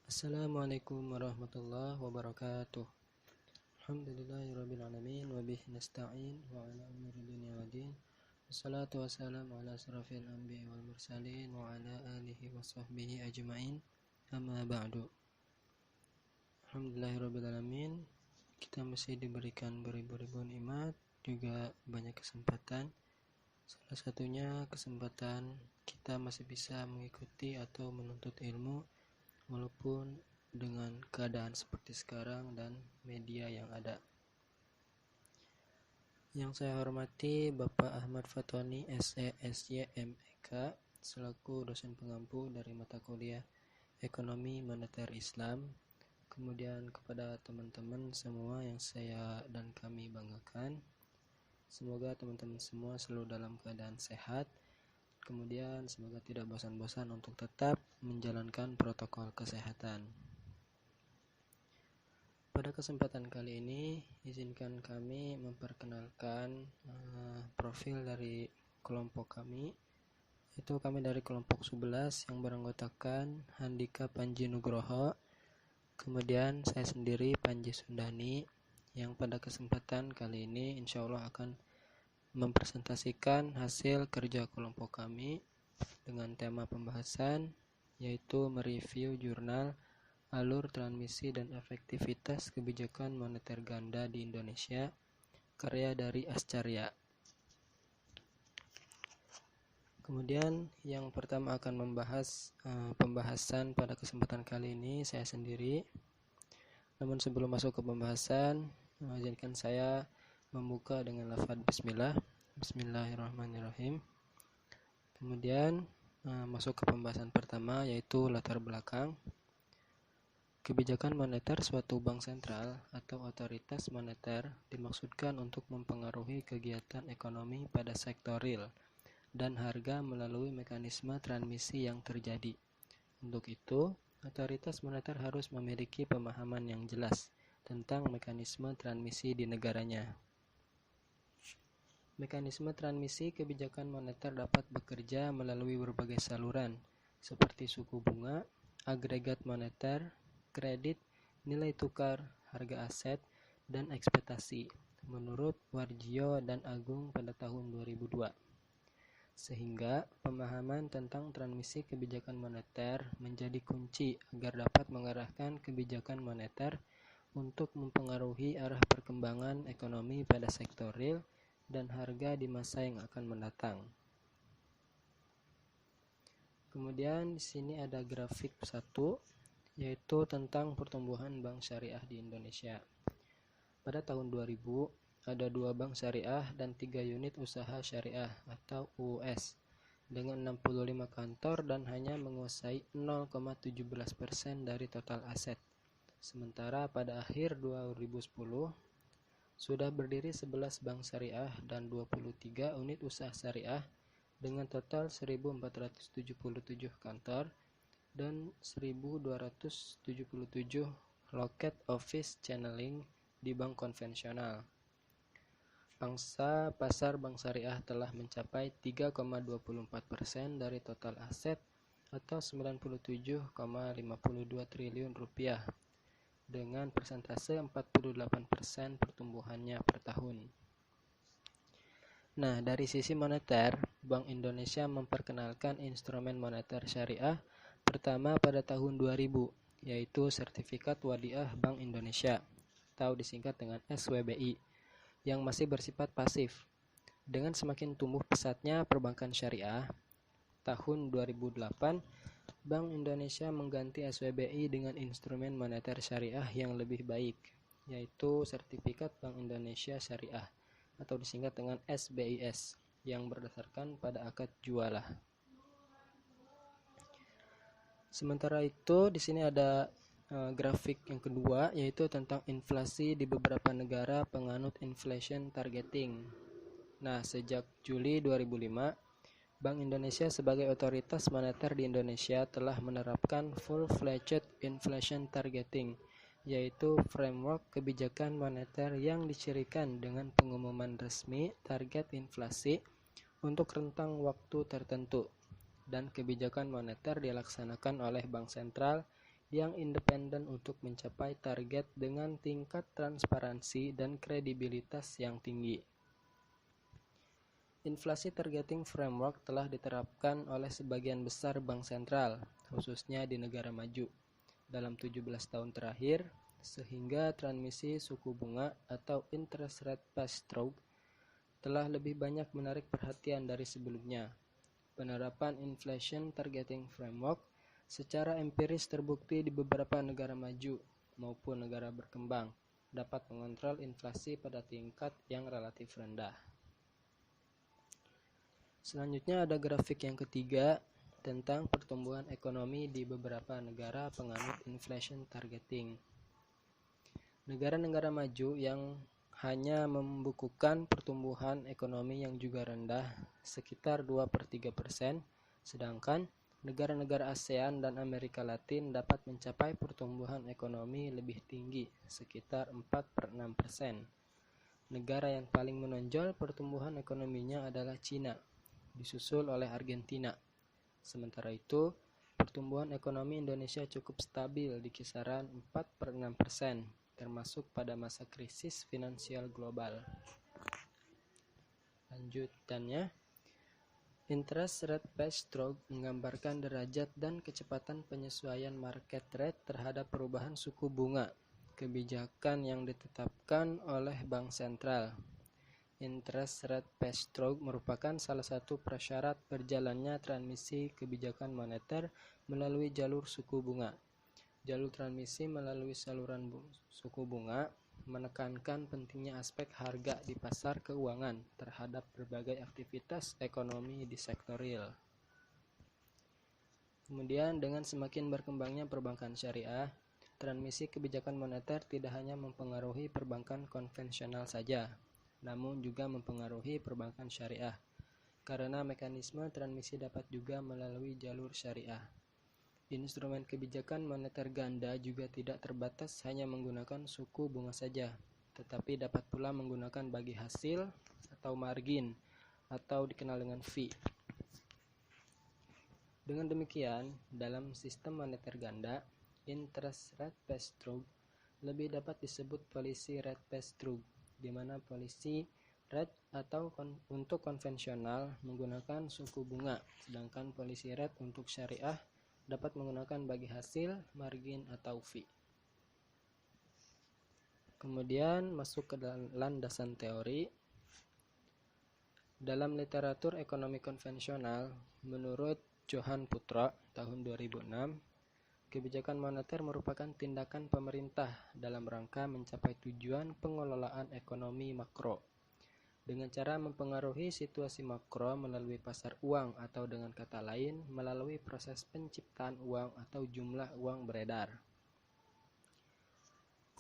Assalamualaikum warahmatullahi wabarakatuh. Alhamdulillahirrabbilalamin wa bihi nasta'in wa ala umuri dunya waddin. Wassalatu wassalamu ala asrafil anbiya'i wal mursalin wa ala alihi wa sahbihi ajma'in. Amma ba'du. Alhamdulillahirrabbilalamin. Kita masih diberikan beribu-ribu nikmat, juga banyak kesempatan. Salah satunya kesempatan kita masih bisa mengikuti atau menuntut ilmu walaupun dengan keadaan seperti sekarang dan media yang ada. Yang saya hormati Bapak Ahmad Fatoni SESY MEK selaku dosen pengampu dari mata kuliah Ekonomi Moneter Islam. Kemudian kepada teman-teman semua yang saya dan kami banggakan, semoga teman-teman semua selalu dalam keadaan sehat. Kemudian semoga tidak bosan-bosan untuk tetap menjalankan protokol kesehatan. Pada kesempatan kali ini, izinkan kami memperkenalkan profil dari kelompok kami. Itu kami dari kelompok 11 yang beranggotakan Handika Panji Nugroho, kemudian saya sendiri Panji Sundani, yang pada kesempatan kali ini insya Allah akan mempresentasikan hasil kerja kelompok kami dengan tema pembahasan yaitu mereview jurnal Alur Transmisi dan Efektivitas Kebijakan Moneter Ganda di Indonesia, karya dari Ascarya. Kemudian yang pertama akan membahas pembahasan pada kesempatan kali ini saya sendiri. Namun sebelum masuk ke pembahasan, izinkan saya membuka dengan lafaz bismillah. Bismillahirrahmanirrahim. Kemudian masuk ke pembahasan pertama yaitu latar belakang. Kebijakan moneter suatu bank sentral atau otoritas moneter dimaksudkan untuk mempengaruhi kegiatan ekonomi pada sektor real dan harga melalui mekanisme transmisi yang terjadi. Untuk itu, otoritas moneter harus memiliki pemahaman yang jelas tentang mekanisme transmisi di negaranya. Mekanisme transmisi kebijakan moneter dapat bekerja melalui berbagai saluran, seperti suku bunga, agregat moneter, kredit, nilai tukar, harga aset, dan ekspektasi, menurut Warjio dan Agung pada tahun 2002. Sehingga pemahaman tentang transmisi kebijakan moneter menjadi kunci agar dapat mengarahkan kebijakan moneter untuk mempengaruhi arah perkembangan ekonomi pada sektor real dan harga di masa yang akan mendatang. Kemudian di sini ada grafik 1 yaitu tentang pertumbuhan bank syariah di Indonesia. Pada tahun 2000 ada 2 bank syariah dan 3 unit usaha syariah atau UUS dengan 65 kantor dan hanya menguasai 0,17% dari total aset. Sementara pada akhir 2010 sudah berdiri 11 bank syariah dan 23 unit usaha syariah dengan total 1.477 kantor dan 1.277 loket office channeling di bank konvensional. Pangsa pasar bank syariah telah mencapai 3,24% dari total aset atau 97,52 triliun rupiah dengan persentase 48% pertumbuhannya per tahun. Nah, dari sisi moneter, Bank Indonesia memperkenalkan instrumen moneter syariah pertama pada tahun 2000, yaitu Sertifikat Wadiah Bank Indonesia, atau disingkat dengan SWBI, yang masih bersifat pasif. Dengan semakin tumbuh pesatnya perbankan syariah, tahun 2008, Bank Indonesia mengganti SWBI dengan instrumen moneter syariah yang lebih baik, yaitu Sertifikat Bank Indonesia Syariah, atau disingkat dengan SBIS, yang berdasarkan pada akad jualah. Sementara itu, di sini ada grafik yang kedua, yaitu tentang inflasi di beberapa negara penganut inflation targeting. Nah, sejak Juli 2005, Bank Indonesia sebagai otoritas moneter di Indonesia telah menerapkan full-fledged inflation targeting, yaitu framework kebijakan moneter yang dicirikan dengan pengumuman resmi target inflasi untuk rentang waktu tertentu, dan kebijakan moneter dilaksanakan oleh bank sentral yang independen untuk mencapai target dengan tingkat transparansi dan kredibilitas yang tinggi. Inflasi targeting framework telah diterapkan oleh sebagian besar bank sentral, khususnya di negara maju, dalam 17 tahun terakhir, sehingga transmisi suku bunga atau interest rate pass-through telah lebih banyak menarik perhatian dari sebelumnya. Penerapan inflation targeting framework secara empiris terbukti di beberapa negara maju maupun negara berkembang dapat mengontrol inflasi pada tingkat yang relatif rendah. Selanjutnya ada grafik yang ketiga tentang pertumbuhan ekonomi di beberapa negara penganut inflation targeting. Negara-negara maju yang hanya membukukan pertumbuhan ekonomi yang juga rendah, sekitar 2/3%, sedangkan negara-negara ASEAN dan Amerika Latin dapat mencapai pertumbuhan ekonomi lebih tinggi, sekitar 4/6%. Negara yang paling menonjol pertumbuhan ekonominya adalah Cina, disusul oleh Argentina. Sementara itu, pertumbuhan ekonomi Indonesia cukup stabil di kisaran 4/6%, termasuk pada masa krisis finansial global. Lanjutannya, interest rate pass-through menggambarkan derajat dan kecepatan penyesuaian market rate terhadap perubahan suku bunga, kebijakan yang ditetapkan oleh bank sentral. Interest rate pass-through merupakan salah satu prasyarat berjalannya transmisi kebijakan moneter melalui jalur suku bunga. Jalur transmisi melalui saluran suku bunga menekankan pentingnya aspek harga di pasar keuangan terhadap berbagai aktivitas ekonomi di sektor real. Kemudian dengan semakin berkembangnya perbankan syariah, transmisi kebijakan moneter tidak hanya mempengaruhi perbankan konvensional saja, namun juga mempengaruhi perbankan syariah, karena mekanisme transmisi dapat juga melalui jalur syariah. Instrumen kebijakan moneter ganda juga tidak terbatas hanya menggunakan suku bunga saja, tetapi dapat pula menggunakan bagi hasil atau margin, atau dikenal dengan fee. Dengan demikian, dalam sistem moneter ganda, interest rate pass-through lebih dapat disebut policy rate pass-through, di mana policy rate atau untuk konvensional menggunakan suku bunga, sedangkan policy rate untuk syariah dapat menggunakan bagi hasil, margin, atau fee. Kemudian masuk ke landasan teori. Dalam literatur ekonomi konvensional, menurut Johan Putra tahun 2006, kebijakan moneter merupakan tindakan pemerintah dalam rangka mencapai tujuan pengelolaan ekonomi makro dengan cara mempengaruhi situasi makro melalui pasar uang, atau dengan kata lain melalui proses penciptaan uang atau jumlah uang beredar.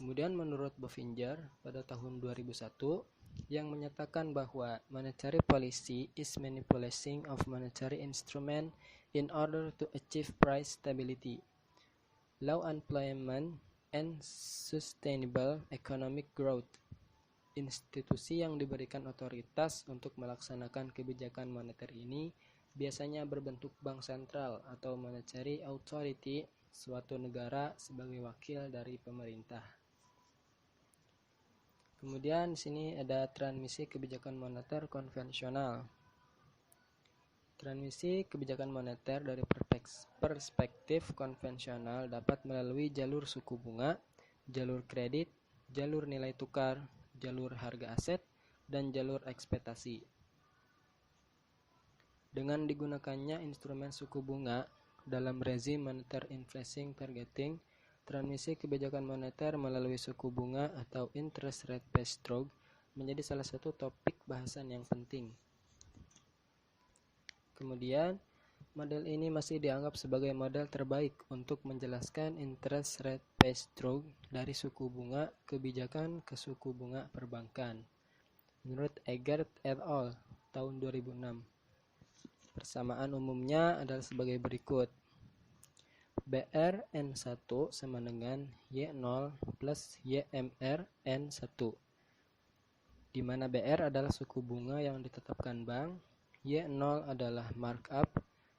Kemudian menurut Bofinger pada tahun 2001 yang menyatakan bahwa monetary policy is manipulation of monetary instrument in order to achieve price stability, low unemployment, and sustainable economic growth. Institusi yang diberikan otoritas untuk melaksanakan kebijakan moneter ini biasanya berbentuk bank sentral atau monetary authority suatu negara sebagai wakil dari pemerintah. Kemudian di sini ada transmisi kebijakan moneter konvensional. Transmisi kebijakan moneter dari perspektif konvensional dapat melalui jalur suku bunga, jalur kredit, jalur nilai tukar, jalur harga aset, dan jalur ekspektasi. Dengan digunakannya instrumen suku bunga dalam rezim moneter inflation targeting, transmisi kebijakan moneter melalui suku bunga atau interest rate pass-through menjadi salah satu topik bahasan yang penting. Kemudian, model ini masih dianggap sebagai model terbaik untuk menjelaskan interest rate pass-through dari suku bunga kebijakan ke suku bunga perbankan. Menurut Eggert et al. Tahun 2006. Persamaan umumnya adalah sebagai berikut. BR N1 sama dengan Y0 plus YMR N1, di mana BR adalah suku bunga yang ditetapkan bank, Y0 adalah markup,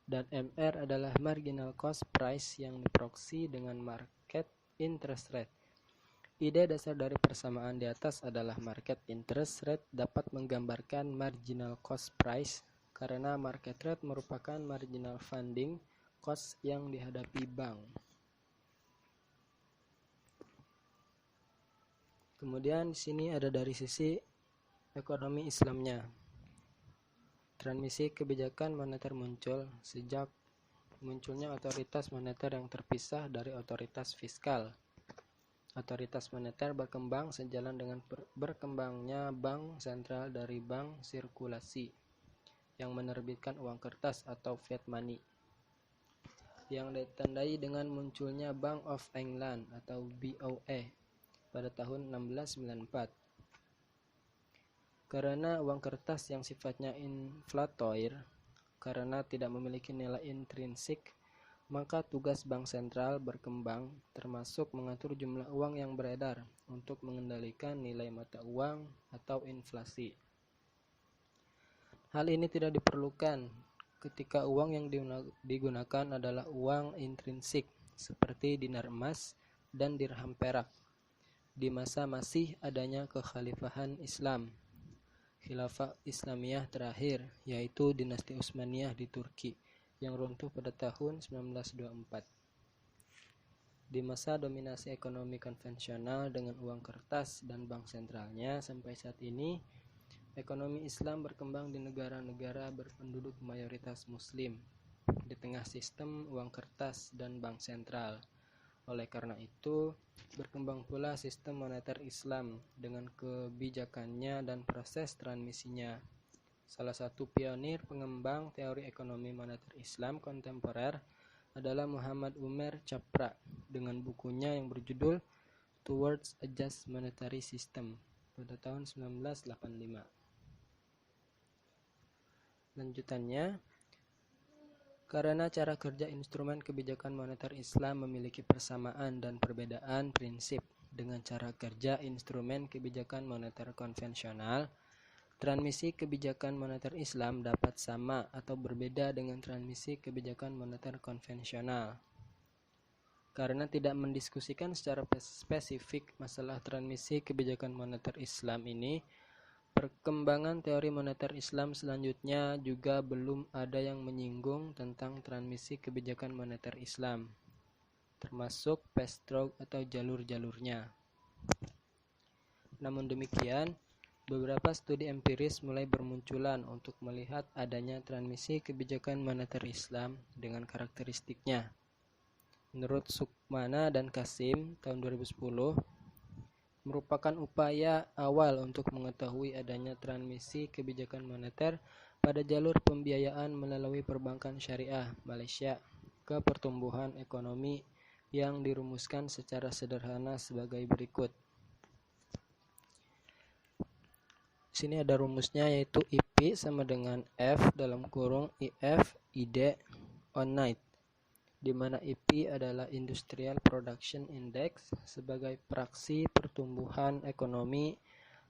dan MR adalah marginal cost price yang diproksi dengan market interest rate. Ide dasar dari persamaan di atas adalah market interest rate dapat menggambarkan marginal cost price karena market rate merupakan marginal funding cost yang dihadapi bank. Kemudian di sini ada dari sisi ekonomi Islamnya. Transmisi kebijakan moneter muncul sejak munculnya otoritas moneter yang terpisah dari otoritas fiskal. Otoritas moneter berkembang sejalan dengan berkembangnya bank sentral dari bank sirkulasi yang menerbitkan uang kertas atau fiat money, yang ditandai dengan munculnya Bank of England atau BOE pada tahun 1694. Karena uang kertas yang sifatnya inflatoir, karena tidak memiliki nilai intrinsik, maka tugas bank sentral berkembang, termasuk mengatur jumlah uang yang beredar untuk mengendalikan nilai mata uang atau inflasi. Hal ini tidak diperlukan ketika uang yang digunakan adalah uang intrinsik, seperti dinar emas dan dirham perak, di masa masih adanya kekhalifahan Islam. Khilafah Islamiyah terakhir, yaitu dinasti Utsmaniyah di Turki, yang runtuh pada tahun 1924. Di masa dominasi ekonomi konvensional dengan uang kertas dan bank sentralnya sampai saat ini, ekonomi Islam berkembang di negara-negara berpenduduk mayoritas Muslim, di tengah sistem uang kertas dan bank sentral. Oleh karena itu, berkembang pula sistem moneter Islam dengan kebijakannya dan proses transmisinya. Salah satu pionir pengembang teori ekonomi moneter Islam kontemporer adalah Muhammad Umar Chapra dengan bukunya yang berjudul Towards a Just Monetary System pada tahun 1985. Lanjutannya, karena cara kerja instrumen kebijakan moneter Islam memiliki persamaan dan perbedaan prinsip dengan cara kerja instrumen kebijakan moneter konvensional, transmisi kebijakan moneter Islam dapat sama atau berbeda dengan transmisi kebijakan moneter konvensional. Karena tidak mendiskusikan secara spesifik masalah transmisi kebijakan moneter Islam ini, perkembangan teori moneter Islam selanjutnya juga belum ada yang menyinggung tentang transmisi kebijakan moneter Islam, termasuk path-stroke atau jalur-jalurnya. Namun demikian, beberapa studi empiris mulai bermunculan untuk melihat adanya transmisi kebijakan moneter Islam dengan karakteristiknya. Menurut Sukmana dan Kasim tahun 2010, merupakan upaya awal untuk mengetahui adanya transmisi kebijakan moneter pada jalur pembiayaan melalui perbankan syariah Malaysia ke pertumbuhan ekonomi yang dirumuskan secara sederhana sebagai berikut. Di sini ada rumusnya, yaitu IP sama dengan F dalam kurung IF ID on night, di mana IP adalah Industrial Production Index sebagai praksi pertumbuhan ekonomi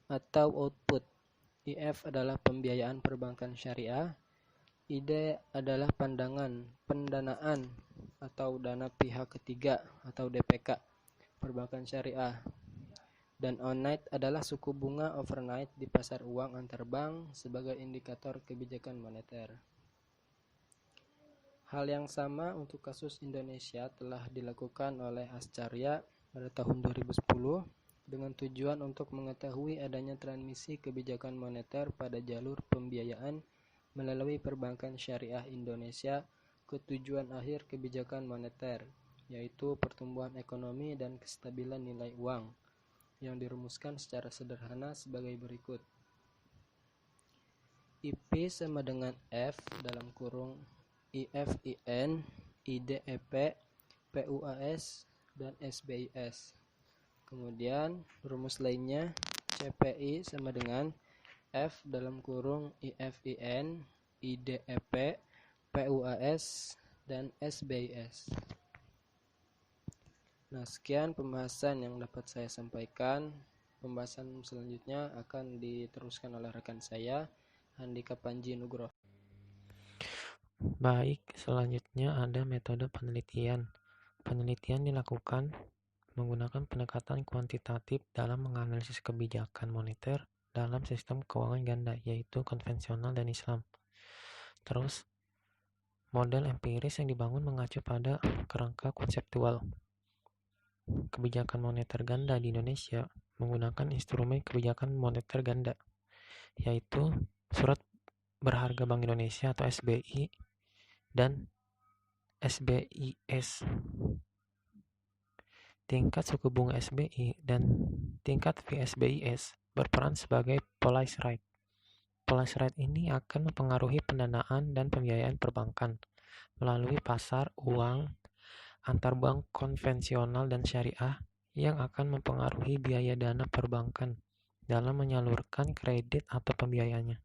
atau output. IF adalah pembiayaan perbankan syariah. ID adalah pendanaan atau dana pihak ketiga atau DPK perbankan syariah. Dan on night adalah suku bunga overnight di pasar uang antar bank sebagai indikator kebijakan moneter. Hal yang sama untuk kasus Indonesia telah dilakukan oleh Ascarya pada tahun 2010 dengan tujuan untuk mengetahui adanya transmisi kebijakan moneter pada jalur pembiayaan melalui perbankan syariah Indonesia ke tujuan akhir kebijakan moneter, yaitu pertumbuhan ekonomi dan kestabilan nilai uang, yang dirumuskan secara sederhana sebagai berikut. IP sama dengan F dalam kurung IFIN, IDEP, PUAS, dan SBIS. Kemudian rumus lainnya CPI sama dengan F dalam kurung IFIN, IDEP, PUAS, dan SBIS. Nah, sekian pembahasan yang dapat saya sampaikan. Pembahasan selanjutnya akan diteruskan oleh rekan saya, Handika Panji Nugroho. Baik, selanjutnya ada metode penelitian. Penelitian dilakukan menggunakan pendekatan kuantitatif dalam menganalisis kebijakan moneter dalam sistem keuangan ganda, yaitu konvensional dan Islam. Terus, model empiris yang dibangun mengacu pada kerangka konseptual. Kebijakan moneter ganda di Indonesia menggunakan instrumen kebijakan moneter ganda, yaitu Surat Berharga Bank Indonesia atau SBI dan SBIS. Tingkat suku bunga SBI dan tingkat fee SBIS berperan sebagai policy rate. Policy rate ini akan mempengaruhi pendanaan dan pembiayaan perbankan melalui pasar uang antar bank konvensional dan syariah yang akan mempengaruhi biaya dana perbankan dalam menyalurkan kredit atau pembiayaannya.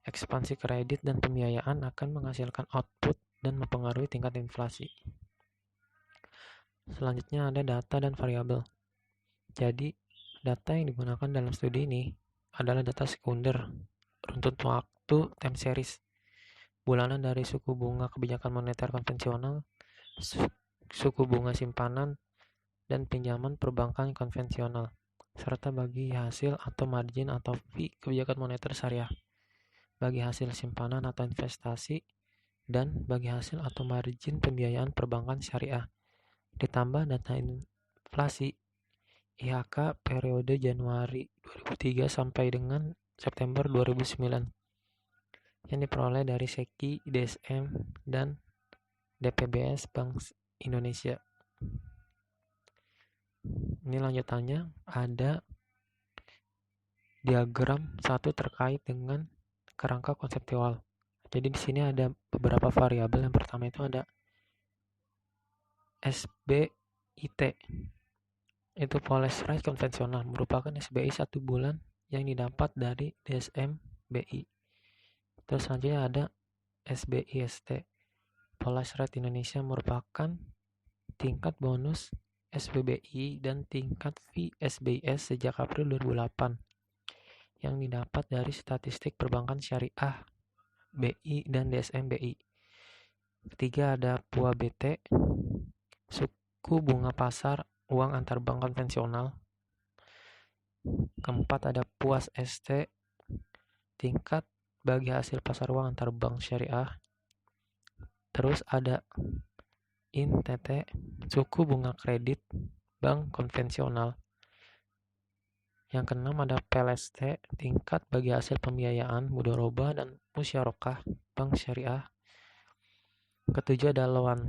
Ekspansi kredit dan pembiayaan akan menghasilkan output dan mempengaruhi tingkat inflasi. Selanjutnya ada data dan variabel. Jadi, data yang digunakan dalam studi ini adalah data sekunder, runtut waktu time series, bulanan dari suku bunga kebijakan moneter konvensional, suku bunga simpanan, dan pinjaman perbankan konvensional, serta bagi hasil atau margin atau fee kebijakan moneter syariah, bagi hasil simpanan atau investasi, dan bagi hasil atau margin pembiayaan perbankan syariah, ditambah data inflasi IHK periode Januari 2003 sampai dengan September 2009 yang diperoleh dari SEKI, DSM, dan DPBS Bank Indonesia. Ini lanjutannya ada diagram 1 terkait dengan kerangka konseptual. Jadi di sini ada beberapa variabel. Yang pertama itu ada SBIT. Itu policy rate konvensional, merupakan SBI 1 bulan yang didapat dari DSM BI. Terus selanjutnya ada SBIST. Policy rate Indonesia merupakan tingkat bonus SBBI dan tingkat fee SBIS sejak April 2008 yang didapat dari statistik perbankan syariah BI dan DSM BI. Ketiga ada PUA BT, suku bunga pasar uang antar bank konvensional. Keempat ada PUAS ST, tingkat bagi hasil pasar uang antar bank syariah. Terus ada INTT, suku bunga kredit bank konvensional. Yang keenam ada PLST, tingkat bagi hasil pembiayaan mudharabah dan musyarakah bank syariah. Ketujuh ada LOAN,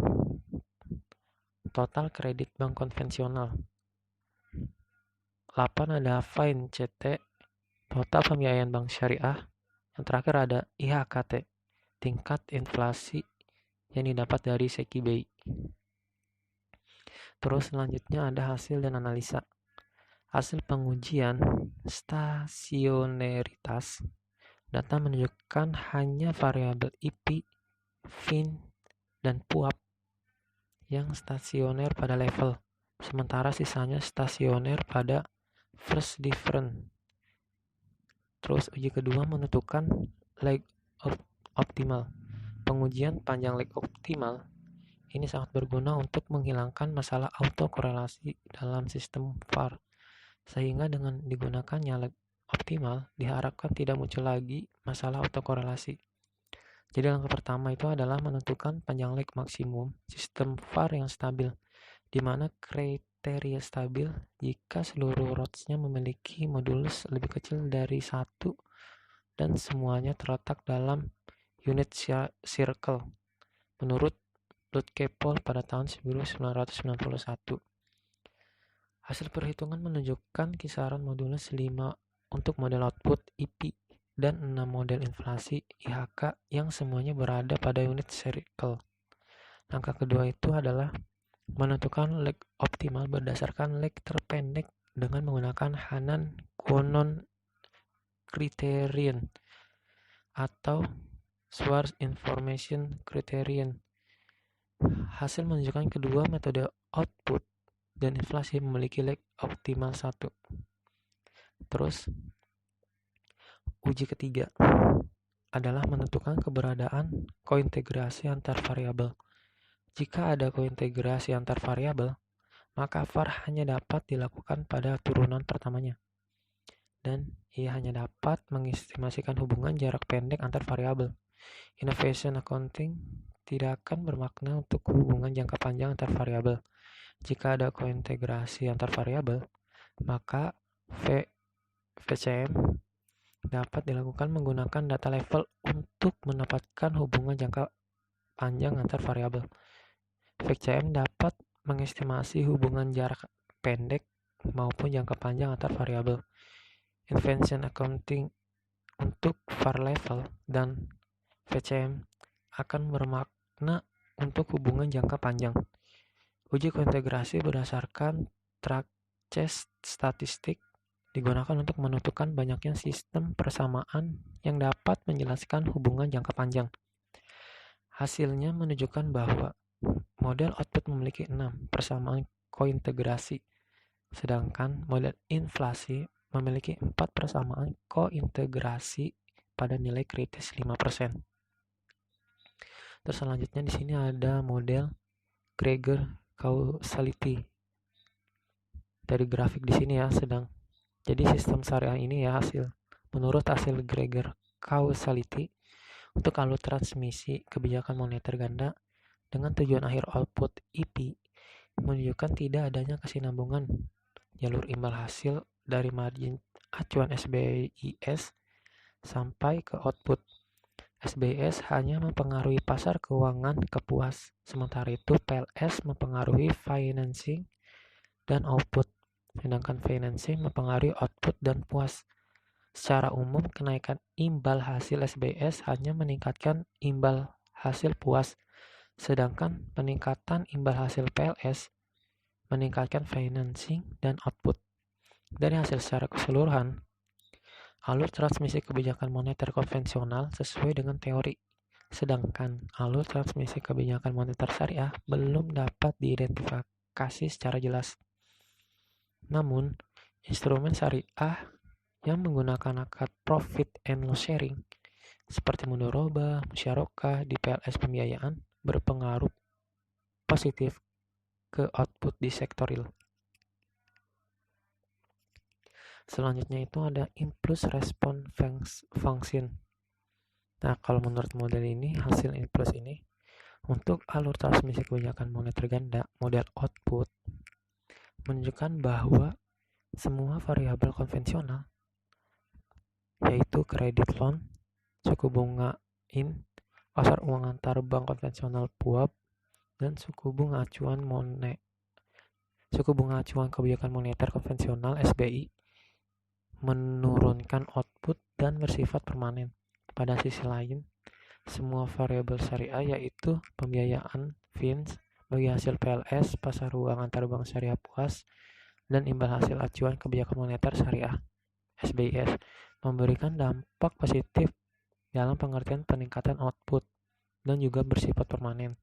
total kredit bank konvensional. 8 ada FINE CT, total pembiayaan bank syariah. Yang terakhir ada IHKT, tingkat inflasi yang didapat dari SEKI BI. Terus selanjutnya ada hasil dan analisa. Hasil pengujian stasioneritas. Data menunjukkan hanya variabel IP, FIN, dan PUAP yang stasioner pada level, sementara sisanya stasioner pada first difference. Terus uji kedua menentukan lag optimal. Pengujian panjang lag optimal ini sangat berguna untuk menghilangkan masalah autokorelasi dalam sistem VAR, sehingga dengan digunakannya lag optimal diharapkan tidak muncul lagi masalah autokorelasi. Jadi langkah pertama itu adalah menentukan panjang lag maksimum sistem VAR yang stabil, di mana kriteria stabil jika seluruh rods-nya memiliki modulus lebih kecil dari 1 dan semuanya terletak dalam unit circle menurut Ludkepol pada tahun 1991. Hasil perhitungan menunjukkan kisaran modulus 5 untuk model output IP dan 6 model inflasi IHK yang semuanya berada pada unit circle. Langkah kedua itu adalah menentukan lag optimal berdasarkan lag terpendek dengan menggunakan Hannan-Quenon criterion atau Schwarz information criterion. Hasil menunjukkan kedua metode output dan inflasi memiliki lag optimal 1. Terus uji ketiga. adalah menentukan keberadaan kointegrasi antar variabel. Jika ada kointegrasi antar variabel, maka var hanya dapat dilakukan pada turunan pertamanya, dan ia hanya dapat mengestimasikan hubungan jarak pendek antar variabel. Innovation accounting tidak akan bermakna untuk hubungan jangka panjang antar variabel. Jika ada kointegrasi antar variabel, maka VCM dapat dilakukan menggunakan data level untuk mendapatkan hubungan jangka panjang antar variabel. VCM dapat mengestimasi hubungan jarak pendek maupun jangka panjang antar variabel. Innovation accounting untuk var level dan VCM akan bermakna untuk hubungan jangka panjang. Uji kointegrasi berdasarkan traces statistik digunakan untuk menentukan banyaknya sistem persamaan yang dapat menjelaskan hubungan jangka panjang. Hasilnya menunjukkan bahwa model output memiliki 6 persamaan kointegrasi, sedangkan model inflasi memiliki 4 persamaan kointegrasi pada nilai kritis 5%. Terus selanjutnya di sini ada model Gregor causality. Dari grafik di sini ya, jadi sistem syariah ini ya menurut hasil Gregor causality untuk alur transmisi kebijakan moneter ganda dengan tujuan akhir output IP menunjukkan tidak adanya kesinambungan jalur imbal hasil dari margin acuan SBIS sampai ke output. SBIS hanya mempengaruhi pasar keuangan ke puas, sementara itu PLS mempengaruhi financing dan output, sedangkan financing mempengaruhi output dan puas. Secara umum, kenaikan imbal hasil SBIS hanya meningkatkan imbal hasil puas, sedangkan peningkatan imbal hasil PLS meningkatkan financing dan output. Dari hasil secara keseluruhan, alur transmisi kebijakan moneter konvensional sesuai dengan teori, sedangkan alur transmisi kebijakan moneter syariah belum dapat diidentifikasi secara jelas. Namun, instrumen syariah yang menggunakan akad profit and loss sharing seperti mudharabah, musyarakah di PLS pembiayaan berpengaruh positif ke output di sektor real. Selanjutnya itu ada impulse response function. Nah, kalau menurut model ini, hasil impulse ini untuk alur transmisi kebijakan moneter ganda, model output menunjukkan bahwa semua variabel konvensional, yaitu kredit loan, suku bunga in, pasar uang antar bank konvensional PUAP, dan suku bunga acuan kebijakan moneter konvensional SBI menurunkan output dan bersifat permanen. Pada sisi lain, semua variabel syariah yaitu pembiayaan fins bagi hasil PLS, pasar uang antar bank syariah puas, dan imbal hasil acuan kebijakan moneter syariah SBIS memberikan dampak positif dalam pengertian peningkatan output dan juga bersifat permanen.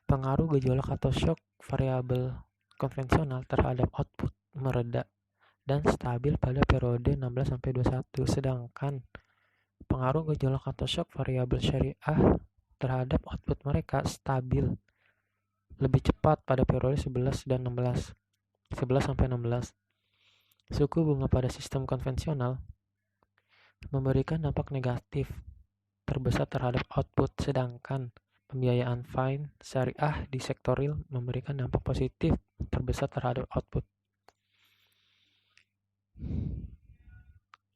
Pengaruh gejolak atau shock variabel konvensional terhadap output mereda dan stabil pada periode 16-21, sedangkan pengaruh gejolak atau shock variabel syariah terhadap output mereka stabil lebih cepat pada periode 11 dan 16. Suku bunga pada sistem konvensional memberikan dampak negatif terbesar terhadap output, sedangkan pembiayaan fine syariah di sektor real memberikan dampak positif terbesar terhadap output.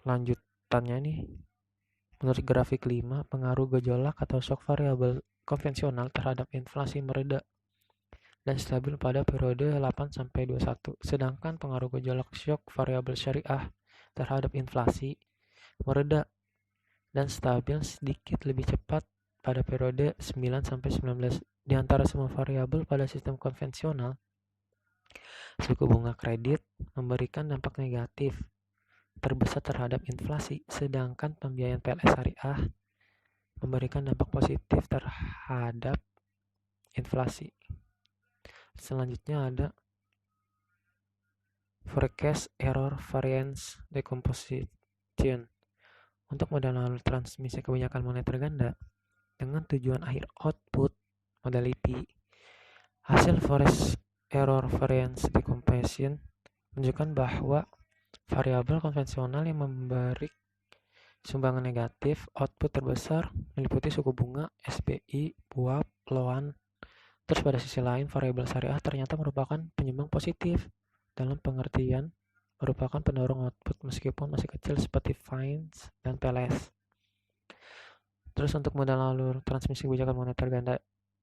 Lanjutannya nih, menurut grafik 5, pengaruh gejolak atau shock variabel konvensional terhadap inflasi mereda dan stabil pada periode 8-21, sedangkan pengaruh gejolak shock variabel syariah terhadap inflasi mereda dan stabil sedikit lebih cepat pada periode 9-19. Di antara semua variabel pada sistem konvensional, suku bunga kredit memberikan dampak negatif terbesar terhadap inflasi, sedangkan pembiayaan PLS syariah memberikan dampak positif terhadap inflasi. Selanjutnya ada forecast error variance decomposition. untuk modal alur transmisi kebijakan moneter ganda dengan tujuan akhir output modal IP. Hasil forest error variance decomposition menunjukkan bahwa variabel konvensional yang memberi sumbangan negatif output terbesar meliputi suku bunga, SBI, PUAP, LOAN. Terus pada sisi lain, variabel syariah ternyata merupakan penyumbang positif dalam pengertian merupakan pendorong output meskipun masih kecil seperti fines dan PLS. Terus untuk modal alur transmisi kebijakan moneter ganda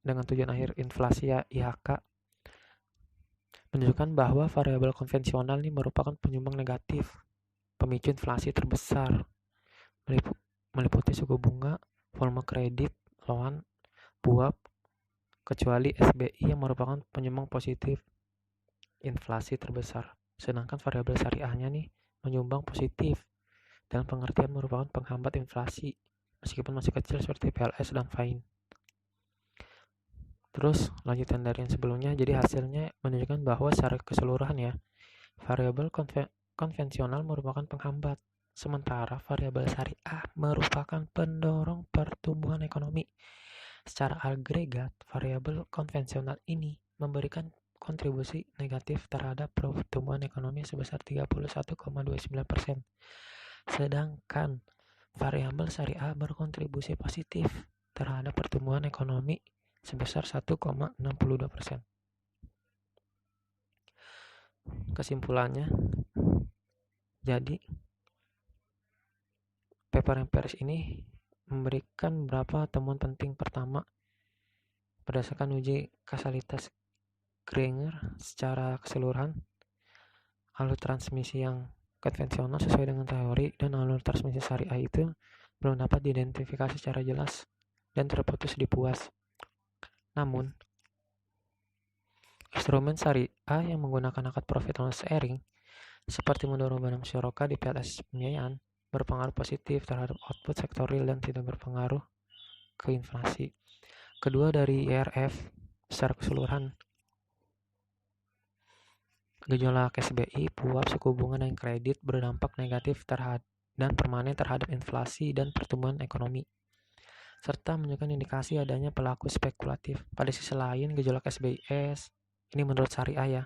dengan tujuan akhir inflasi ya IHK menunjukkan bahwa variabel konvensional ini merupakan penyumbang negatif pemicu inflasi terbesar meliputi suku bunga, volume kredit, loan, PUAP, kecuali SBI yang merupakan penyumbang positif inflasi terbesar. Sedangkan variabel syariahnya nih menyumbang positif dalam pengertian merupakan penghambat inflasi meskipun masih kecil seperti PLS dan fine. Terus lanjutan dari yang sebelumnya, jadi hasilnya menunjukkan bahwa secara keseluruhan ya variabel konvensional merupakan penghambat, sementara variabel syariah merupakan pendorong pertumbuhan ekonomi. Secara agregat, variabel konvensional ini memberikan kontribusi negatif terhadap pertumbuhan ekonomi sebesar 31,29%. Sedangkan variabel syariah berkontribusi positif terhadap pertumbuhan ekonomi sebesar 1,62%. Kesimpulannya, jadi paper MPRS ini memberikan beberapa temuan penting. Pertama, berdasarkan uji kausalitas Granger secara keseluruhan, alur transmisi yang konvensional sesuai dengan teori dan alur transmisi syariah itu belum dapat diidentifikasi secara jelas dan terputus di PUAS. Namun, instrumen syariah yang menggunakan akad profit loss sharing seperti mendorong barang musyarakah di PLS pembiayaan berpengaruh positif terhadap output sektorial dan tidak berpengaruh ke inflasi. Kedua, dari IRF secara keseluruhan, gejolak SBI, PUAP, suku bunga dan kredit berdampak negatif dan permanen terhadap inflasi dan pertumbuhan ekonomi, serta menunjukkan indikasi adanya pelaku spekulatif. Pada sisi lain, gejolak SBIS, ini menurut syariah ya,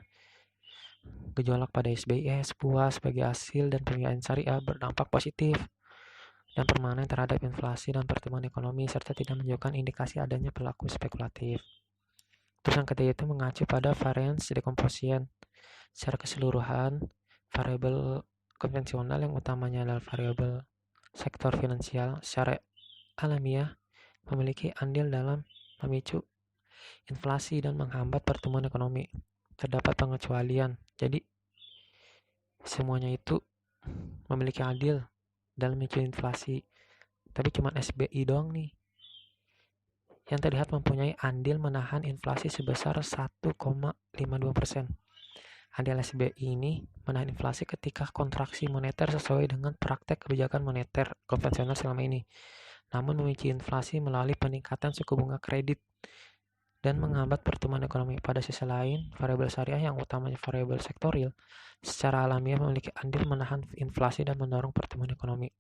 gejolak pada SBIS, PUAS sebagai hasil dan pembiayaan syariah berdampak positif dan permanen terhadap inflasi dan pertumbuhan ekonomi, serta tidak menunjukkan indikasi adanya pelaku spekulatif. Terus yang ketiga itu mengacu pada variance decomposition. Secara keseluruhan, variabel konvensional yang utamanya adalah variabel sektor finansial secara alamiah memiliki andil dalam memicu inflasi dan menghambat pertumbuhan ekonomi. Terdapat pengecualian. Jadi semuanya itu memiliki andil dalam memicu inflasi. Tapi cuma SBI doang nih yang terlihat mempunyai andil menahan inflasi sebesar 1,52%. Andil SBI ini menahan inflasi ketika kontraksi moneter sesuai dengan praktek kebijakan moneter konvensional selama ini, namun memicu inflasi melalui peningkatan suku bunga kredit dan menghambat pertumbuhan ekonomi. Pada sisi lain, variabel syariah yang utamanya variabel sektorial secara alamiah memiliki andil menahan inflasi dan mendorong pertumbuhan ekonomi.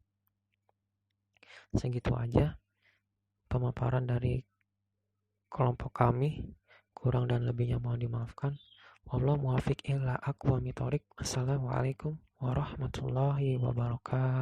Segitu aja pemaparan dari kelompok kami, kurang dan lebihnya mohon dimaafkan. Wallahu muwaffiq ila aqwamit thoriq. Assalamualaikum warahmatullahi wabarakatuh.